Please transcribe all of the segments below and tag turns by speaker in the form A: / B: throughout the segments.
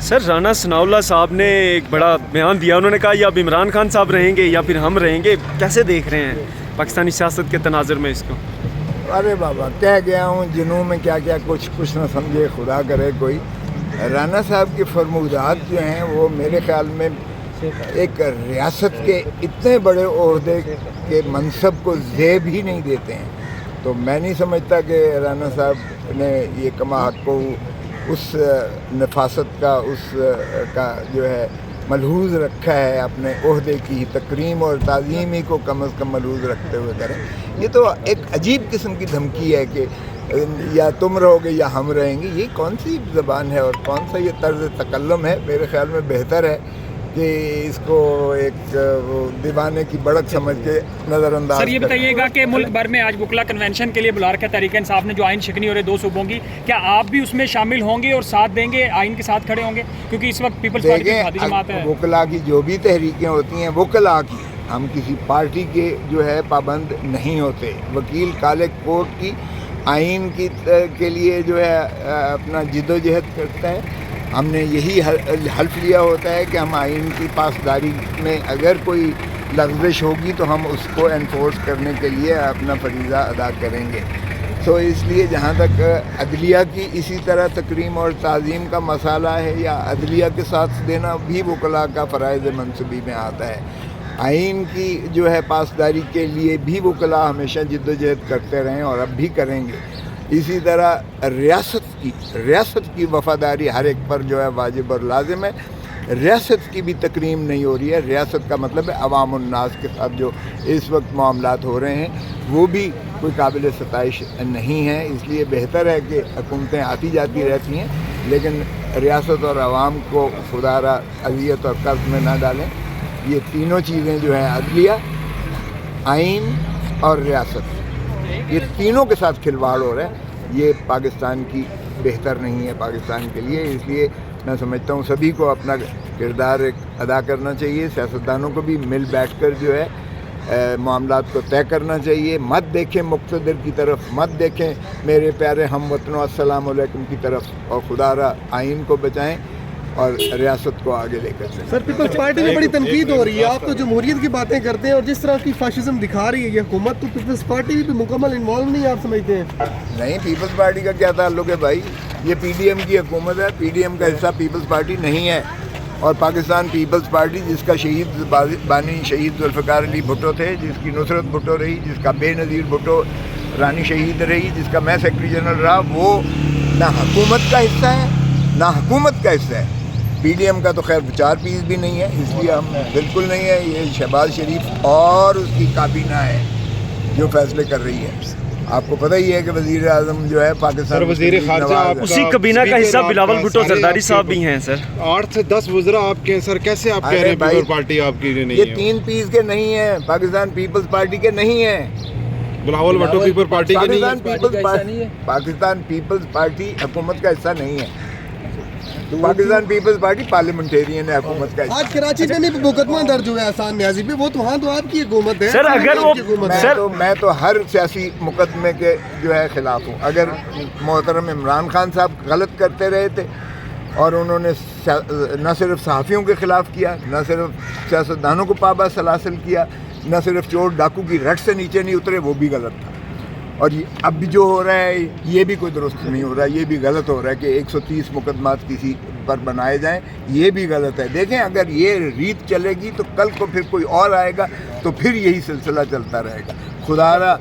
A: سر رانا ثناء اللہ صاحب نے ایک بڑا بیان دیا، انہوں نے کہا یا اب عمران خان صاحب رہیں گے یا پھر ہم رہیں گے، کیسے دیکھ رہے ہیں پاکستانی سیاست کے تناظر میں اس کو؟
B: ارے بابا کہہ گیا ہوں جنوں میں کیا کیا کچھ نہ سمجھے خدا کرے کوئی. رانا صاحب کے فرمودات جو ہیں وہ میرے خیال میں ایک ریاست کے اتنے بڑے عہدے کے منصب کو زیب ہی نہیں دیتے ہیں. تو میں نہیں سمجھتا کہ رانا صاحب نے یہ کما حق کو اس نفاست کا اس کا جو ہے ملحوظ رکھا ہے، اپنے عہدے کی تکریم اور تعظیم ہی کو کم از کم ملحوظ رکھتے ہوئے کریں. یہ تو ایک عجیب قسم کی دھمکی ہے کہ یا تم رہو گے یا ہم رہیں گے. یہ کون سی زبان ہے اور کون سا یہ طرز تکلم ہے؟ میرے خیال میں بہتر ہے کہ اس کو ایک دیوانے کی بڑک سمجھ کے نظر انداز.
C: سر یہ بتائیے گا کہ ملک بھر میں آج وکلا کنونشن کے لیے بلا رکھا ہے تحریک انصاف نے، جو آئین شکنی ہو رہے 2 صوبوں کی، کیا آپ بھی اس میں شامل ہوں گے اور ساتھ دیں گے، آئین کے ساتھ کھڑے ہوں گے؟ کیونکہ اس وقت پیپلز پارٹی کی اتحادی جماعت ہے.
B: وکلا کی جو بھی تحریکیں ہوتی ہیں وکلا کی، ہم کسی پارٹی کے جو ہے پابند نہیں ہوتے. وکیل کالے کوٹ کی آئین کی کے لیے جو ہے اپنا جد و جہد کرتا ہے. ہم نے یہی حلف لیا ہوتا ہے کہ ہم آئین کی پاسداری میں اگر کوئی لغزش ہوگی تو ہم اس کو انفورس کرنے کے لیے اپنا فریضہ ادا کریں گے. تو اس لیے جہاں تک عدلیہ کی اسی طرح تکریم اور تعظیم کا مسئلہ ہے یا عدلیہ کے ساتھ دینا بھی وکلا کا فرائض منصبی میں آتا ہے. آئین کی جو ہے پاسداری کے لیے بھی وکلا ہمیشہ جد و جہد کرتے رہیں اور اب بھی کریں گے. اسی طرح ریاست کی وفاداری ہر ایک پر جو ہے واجب اور لازم ہے. ریاست کی بھی تکریم نہیں ہو رہی ہے. ریاست کا مطلب ہے عوام الناس کے ساتھ جو اس وقت معاملات ہو رہے ہیں وہ بھی کوئی قابل ستائش نہیں ہے. اس لیے بہتر ہے کہ حکومتیں آتی جاتی رہتی ہیں لیکن ریاست اور عوام کو خدا را اذیت اور قرض میں نہ ڈالیں. یہ تینوں چیزیں جو ہیں عدلیہ، آئین اور ریاست، یہ تینوں کے ساتھ کھلواڑ ہو رہا ہے. یہ پاکستان کی بہتر نہیں ہے پاکستان کے لیے. اس لیے میں سمجھتا ہوں سبھی کو اپنا کردار ادا کرنا چاہیے. سیاستدانوں کو بھی مل بیٹھ کر جو ہے معاملات کو طے کرنا چاہیے. مت دیکھیں مقتدر کی طرف، مت دیکھیں میرے پیارے ہم وطنوں السلام علیکم کی طرف، اور خدا را آئین کو بچائیں اور ریاست کو آگے لے کر چلیں.
D: سر پیپلز پارٹی میں بڑی تنقید ہو رہی ہے، آپ تو جمہوریت کی باتیں کرتے ہیں اور جس طرح کی فاشزم دکھا رہی ہے یہ حکومت، تو پیپلز پارٹی بھی مکمل انوالو نہیں آپ سمجھتے ہیں؟
B: نہیں، پیپلز پارٹی کا کیا تعلق ہے بھائی؟ یہ پی ڈی ایم کی حکومت ہے. پی ڈی ایم کا حصہ پیپلز پارٹی نہیں ہے. اور پاکستان پیپلز پارٹی جس کا شہید بانی شہید ذوالفقار علی بھٹو تھے، جس کی نصرت بھٹو رہی، جس کا بے نظیر بھٹو رانی شہید رہی، جس کا میں سیکرٹری جنرل رہا، وہ نہ حکومت کا حصہ ہے نہ حکومت کا حصہ ہے. پی ڈی ایم کا تو خیر 4% بھی نہیں ہے، اس لیے ہم بالکل نہیں ہے. یہ شہباز شریف اور اس کی کابینہ ہے جو فیصلے کر رہی ہے. آپ کو پتہ ہی ہے کہ وزیر اعظم جو ہے پاکستان
E: وزیر خارجہ
A: اسی کابینہ کا حصہ بلاول بھٹو زرداری صاحب بھی ہیں. سر
E: 8 سے 10 وزراء آپ کے ہیں سر، کیسے آپ کہہ رہے ہیں پیپلز پارٹی آپ کی نہیں ہے؟
B: یہ 3 پیس کے نہیں ہیں، پاکستان پیپلز پارٹی کے نہیں ہیں.
E: بلاول بھٹو پیپلز پارٹی کے نہیں ہے.
B: پاکستان پیپلز پارٹی حکومت کا حصہ نہیں ہے. پاکستان پیپلز پارٹی پارلیمنٹیرین ہے، حکومت کا حصہ.
D: آج کراچی میں بھی مقدمہ درج ہوا ہے احسان نیازی پہ، وہ تو وہاں تو آپ کی حکومت ہے.
A: سر اگر وہ
B: میں تو ہر سیاسی مقدمے کے جو ہے خلاف ہوں. اگر محترم عمران خان صاحب غلط کرتے رہے تھے اور انہوں نے نہ صرف صحافیوں کے خلاف کیا، نہ صرف سیاستدانوں کو پابند سلاسل کیا، نہ صرف چور ڈاکو کی رٹ سے نیچے نہیں اترے، وہ بھی غلط تھا. اور اب بھی جو ہو رہا ہے یہ بھی کوئی درست نہیں ہو رہا، یہ بھی غلط ہو رہا ہے کہ 130 مقدمات کسی پر بنائے جائیں، یہ بھی غلط ہے. دیکھیں اگر یہ ریت چلے گی تو کل کو پھر کوئی اور آئے گا تو پھر یہی سلسلہ چلتا رہے گا. خدا را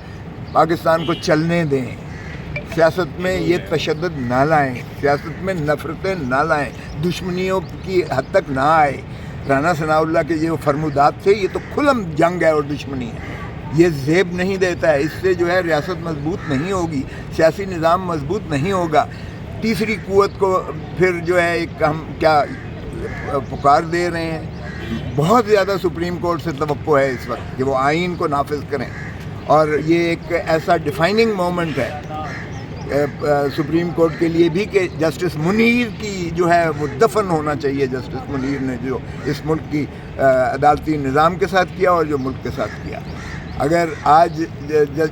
B: پاکستان کو چلنے دیں. سیاست میں یہ تشدد نہ لائیں، سیاست میں نفرتیں نہ لائیں، دشمنیوں کی حد تک نہ آئے. رانا ثناء اللہ کے جو فرمودات تھے یہ تو کھلم جنگ ہے اور دشمنی ہے. یہ زیب نہیں دیتا ہے. اس سے جو ہے ریاست مضبوط نہیں ہوگی، سیاسی نظام مضبوط نہیں ہوگا. تیسری قوت کو پھر جو ہے ایک ہم کیا پکار دے رہے ہیں. بہت زیادہ سپریم کورٹ سے توقع ہے اس وقت کہ وہ آئین کو نافذ کریں، اور یہ ایک ایسا ڈیفائننگ مومنٹ ہے سپریم کورٹ کے لیے بھی کہ جسٹس منیر کی جو ہے وہ دفن ہونا چاہیے. جسٹس منیر نے جو اس ملک کی عدالتی نظام کے ساتھ کیا اور جو ملک کے ساتھ کیا، اگر آج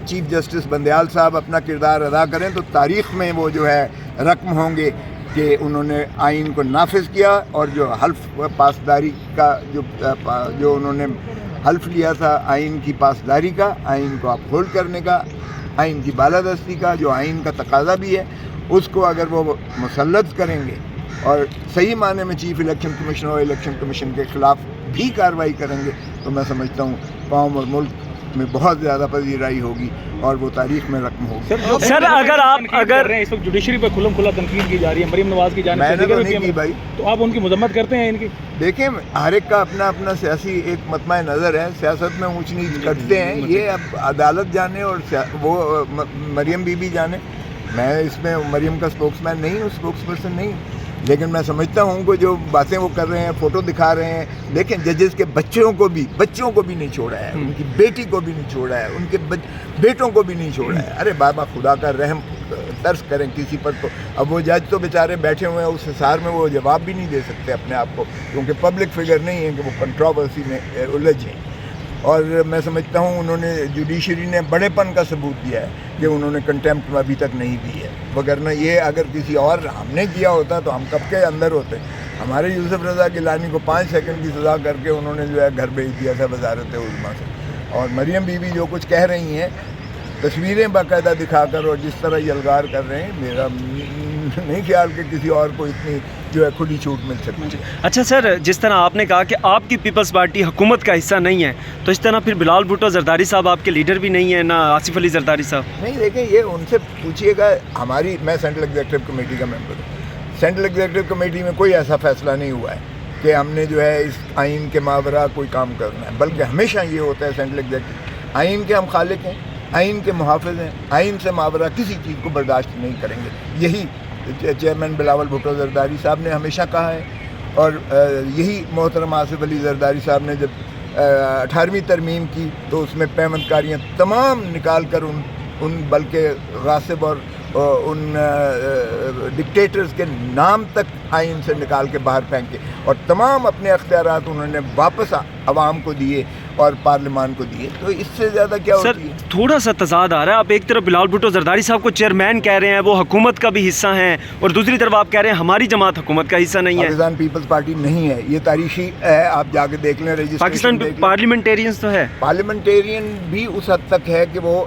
B: چیف جسٹس بندیال صاحب اپنا کردار ادا کریں تو تاریخ میں وہ جو ہے رقم ہوں گے. کہ انہوں نے آئین کو نافذ کیا اور جو حلف پاسداری کا جو انہوں نے حلف لیا تھا آئین کی پاسداری کا، آئین کو اپہولڈ کرنے کا، آئین کی بالادستی کا، جو آئین کا تقاضا بھی ہے، اس کو اگر وہ مسلط کریں گے اور صحیح معنی میں چیف الیکشن کمیشن اور الیکشن کمیشن کے خلاف بھی کارروائی کریں گے تو میں سمجھتا ہوں قوم اور ملک میں بہت زیادہ پذیرائی ہوگی اور وہ تاریخ میں رقم ہوگی.
A: سر اگر
C: اس وقت جوڈیشری پر کھلم کھلا تنقید کی جا رہی ہے مریم نواز کی جانب
B: میں
C: سے،
B: نے تو نہیں کی بھائی.
C: تو آپ ان کی مذمت کرتے ہیں ان کی؟
B: دیکھیں ہر ایک کا اپنا اپنا سیاسی ایک مطمع نظر ہے، سیاست میں اونچ نیچ کرتے ہیں، یہ اب عدالت جانے اور وہ مریم بی بی جانے. میں اس میں مریم کا اسپوکس مین نہیں ہوں، اسپوکس پرسن نہیں ہوں، لیکن میں سمجھتا ہوں کہ جو باتیں وہ کر رہے ہیں، فوٹو دکھا رہے ہیں. دیکھیں ججز کے بچوں کو بھی نہیں چھوڑا ہے، ان کی بیٹی کو بھی نہیں چھوڑا ہے، ان کے بیٹوں کو بھی نہیں چھوڑا ہے. ارے بابا خدا کا رحم ترس کریں کسی پر. تو اب وہ جج تو بیچارے بیٹھے ہوئے ہیں اس حصار میں، وہ جواب بھی نہیں دے سکتے اپنے آپ کو، کیونکہ پبلک فگر نہیں ہے کہ وہ کنٹروورسی میں الجھیں. اور میں سمجھتا ہوں انہوں نے جوڈیشری نے بڑے پن کا ثبوت دیا ہے کہ انہوں نے کنٹیمپٹ ابھی تک نہیں دی ہے، وگرنہ یہ اگر کسی اور ہم نے کیا ہوتا تو ہم کب کے اندر ہوتے. ہمارے یوسف رضا گیلانی کو 5 سیکنڈ کی سزا کر کے انہوں نے جو ہے گھر بھیج دیا تھا وزارت عظمیٰ سے. اور مریم بی بی جو کچھ کہہ رہی ہیں تصویریں باقاعدہ دکھا کر اور جس طرح یلغار کر رہے ہیں، میرا نہیں خیال کہ کسی اور کو اتنی جو ہے کھلی چھوٹ مل سکتی ہے.
A: اچھا سر، جس طرح آپ نے کہا کہ آپ کی پیپلز پارٹی حکومت کا حصہ نہیں ہے، تو اس طرح پھر بلال بھٹو زرداری صاحب آپ کے لیڈر بھی نہیں ہیں، نہ آصف علی زرداری صاحب؟
B: نہیں دیکھیں یہ ان سے پوچھیے گا. میں سینٹرل ایگزیکٹو کمیٹی کا ممبر ہوں. سینٹرل ایگزیکٹو کمیٹی میں کوئی ایسا فیصلہ نہیں ہوا ہے کہ ہم نے جو ہے اس آئین کے ماورا کوئی کام کرنا ہے، بلکہ ہمیشہ یہ ہوتا ہے سینٹرل ایگزیکٹو آئین کے ہم خالق ہیں، آئین کے محافظ ہیں، آئین سے ماورا کسی چیز کو برداشت نہیں کریں گے. یہی چیئرمین بلاول بھٹو زرداری صاحب نے ہمیشہ کہا ہے، اور یہی محترم آصف علی زرداری صاحب نے جب 18ویں ترمیم کی تو اس میں پیمند کاریاں تمام نکال کر ان بلکہ غاصب اور ان ڈکٹیٹرز کے نام تک آئین سے نکال کے باہر پھینکے، اور تمام اپنے اختیارات انہوں نے واپس عوام کو دیے اور پارلیمان کو دیے. تو اس سے زیادہ کیا ہوتی ہے؟
A: سر تھوڑا سا تضاد آ رہا ہے. آپ ایک طرف بلال بھٹو زرداری صاحب کو چیئرمین کہہ رہے ہیں، وہ حکومت کا بھی حصہ ہیں، اور دوسری طرف آپ کہہ رہے ہیں ہماری جماعت حکومت کا حصہ نہیں ہے.
B: پاکستان پیپلز پارٹی نہیں ہے، یہ تاریخی ہے، آپ جا کے دیکھ لیں.
A: پاکستان پارلیمنٹیرینز تو ہے،
B: پارلیمنٹیرین بھی اس حد تک ہے کہ وہ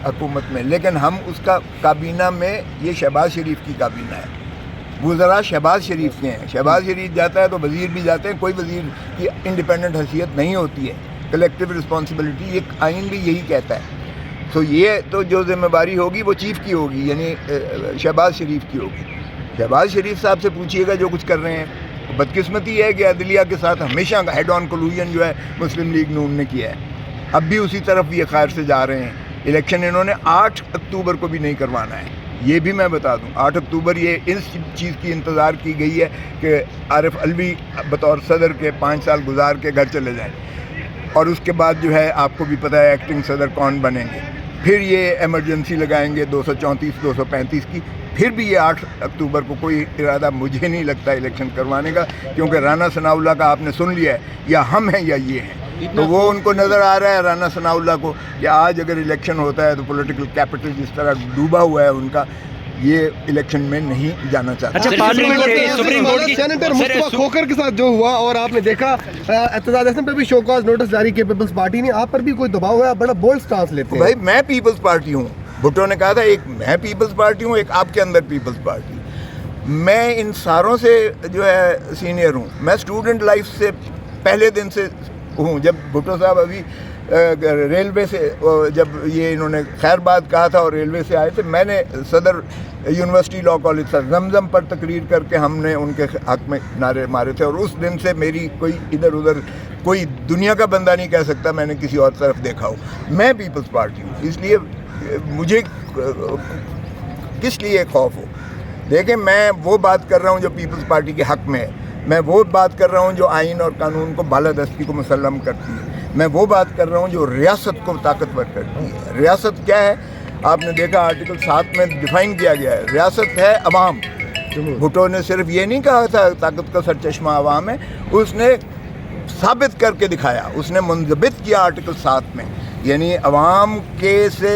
B: حکومت میں، لیکن ہم اس کا کابینہ میں یہ شہباز شریف کی کابینہ ہے، وزراء شہباز شریف کے ہیں. شہباز شریف جاتا ہے تو وزیر بھی جاتے ہیں. کوئی وزیر کی انڈیپینڈنٹ حیثیت نہیں ہوتی ہے، کلیکٹیو رسپانسبلٹی یہ آئین بھی یہی کہتا ہے. تو یہ تو جو ذمہ داری ہوگی وہ چیف کی ہوگی، یعنی شہباز شریف کی ہوگی. شہباز شریف صاحب سے پوچھیے گا جو کچھ کر رہے ہیں. بدقسمتی ہے کہ عدلیہ کے ساتھ ہمیشہ ہیڈ آن کولوژن جو ہے مسلم لیگ نون نے کیا ہے. اب بھی اسی طرف یہ خیر سے جا رہے ہیں. الیکشن انہوں نے 8 اکتوبر کو بھی نہیں کروانا ہے، یہ بھی میں بتا دوں. 8 اکتوبر یہ اس چیز کی انتظار کی گئی ہے کہ عارف علوی بطور صدر کے 5 سال گزار کے گھر چلے جائیں، اور اس کے بعد جو ہے آپ کو بھی پتہ ہے ایکٹنگ صدر کون بنیں گے. پھر یہ ایمرجنسی لگائیں گے 234 235 کی. پھر بھی یہ 8 اکتوبر کو کوئی ارادہ مجھے نہیں لگتا الیکشن کروانے کا، کیونکہ رانا ثناء اللہ کا آپ نے سن لیا ہے، یا ہم ہیں یا یہ ہیں. تو وہ ان کو نظر آ رہا ہے رانا ثناء اللہ کو کہ آج اگر الیکشن ہوتا ہے تو پولیٹیکل کیپٹل جس طرح ڈوبا ہوا ہے ان کا، یہ الیکشن میں نہیں جانا چاہتا.
D: سینیٹر مصطفیٰ کھوکھر کے ساتھ جو ہوا، اور آپ نے دیکھا اعتزاز احسن پہ بھی شو کاز نوٹس جاری کیا پیپلز پارٹی نے، آپ پر بھی کوئی دباؤ ہوا؟ بڑا بولڈ سٹانس لیتے ہیں.
B: بھائی میں پیپلز پارٹی ہوں. بھٹو نے کہا تھا ایک میں پیپلز پارٹی ہوں، ایک آپ کے اندر پیپلز پارٹی. میں ان ساروں سے جو ہے سینئر ہوں. میں اسٹوڈنٹ لائف سے پہلے دن سے ہوں. جب بھٹو صاحب ابھی ریلوے سے جب یہ انہوں نے خیر بات کہا تھا اور ریلوے سے آئے تھے، میں نے صدر یونیورسٹی لاء کالج سے زمزم پر تقریر کر کے ہم نے ان کے حق میں نعرے مارے تھے. اور اس دن سے میری کوئی ادھر ادھر کوئی دنیا کا بندہ نہیں کہہ سکتا میں نے کسی اور طرف دیکھا ہو. میں پیپلز پارٹی ہوں، اس لیے مجھے کس لیے خوف ہو. دیکھیں میں وہ بات کر رہا ہوں جو پیپلز پارٹی کے حق میں ہے. میں وہ بات کر رہا ہوں جو آئین اور قانون کو بالادستی کو مسلم کرتی ہے. میں وہ بات کر رہا ہوں جو ریاست کو طاقتور کرتی ہے. ریاست کیا ہے؟ آپ نے دیکھا آرٹیکل 7 میں ڈیفائن کیا گیا ہے. ریاست ہے عوام. بھٹو نے صرف یہ نہیں کہا تھا طاقت کا سرچشمہ عوام ہے، اس نے ثابت کر کے دکھایا، اس نے منضبط کیا آرٹیکل 7 میں یعنی عوام کے سے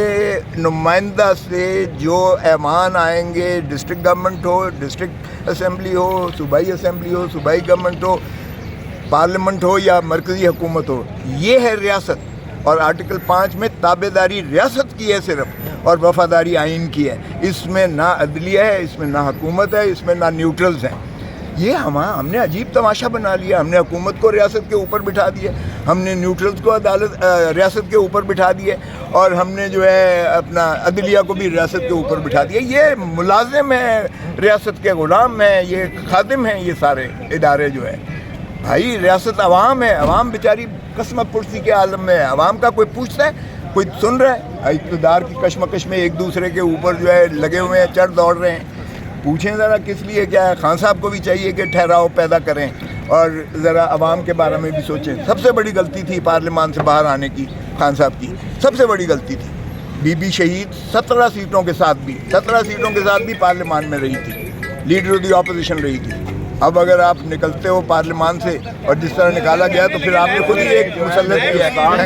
B: نمائندہ سے جو ایوان آئیں گے، ڈسٹرکٹ گورنمنٹ ہو، ڈسٹرکٹ اسمبلی ہو، صوبائی اسمبلی ہو، صوبائی گورنمنٹ ہو، پارلیمنٹ ہو یا مرکزی حکومت ہو، یہ ہے ریاست۔ اور آرٹیکل 5 میں تابع داری ریاست کی ہے صرف، اور وفاداری آئین کی ہے۔ اس میں نہ عدلیہ ہے، اس میں نہ حکومت ہے، اس میں نہ نیوٹرلز ہیں۔ یہ ہم نے عجیب تماشا بنا لیا۔ ہم نے حکومت کو ریاست کے اوپر بٹھا دیا، ہم نے نیوٹرلز کو ریاست کے اوپر بٹھا دیا، اور ہم نے جو ہے اپنا عدلیہ کو بھی ریاست کے اوپر بٹھا دیا۔ یہ ملازم ہیں، ریاست کے غلام ہیں، یہ خادم ہیں، یہ سارے ادارے جو ہے۔ بھائی ریاست عوام ہے، عوام بیچاری قسمت پرسی کے عالم میں ہے۔ عوام کا کوئی پوچھتا ہے، کوئی سن رہا ہے؟ اقتدار کی کشمکش میں ایک دوسرے کے اوپر جو ہے لگے ہوئے ہیں، چڑھ دوڑ رہے ہیں۔ پوچھیں ذرا کس لیے کیا ہے؟ خان صاحب کو بھی چاہیے کہ ٹھہراؤ پیدا کریں اور ذرا عوام کے بارے میں بھی سوچیں۔ سب سے بڑی غلطی تھی پارلیمان سے باہر آنے کی خان صاحب کی، سب سے بڑی غلطی تھی۔ بی بی شہید 17 سیٹوں کے ساتھ بھی پارلیمان میں رہی تھی، لیڈر آف دی اپوزیشن رہی تھی۔ اب اگر آپ نکلتے ہو پارلیمان سے اور جس طرح نکالا گیا تو پھر آپ نے خود ہی ایک مسلط کیا ہے۔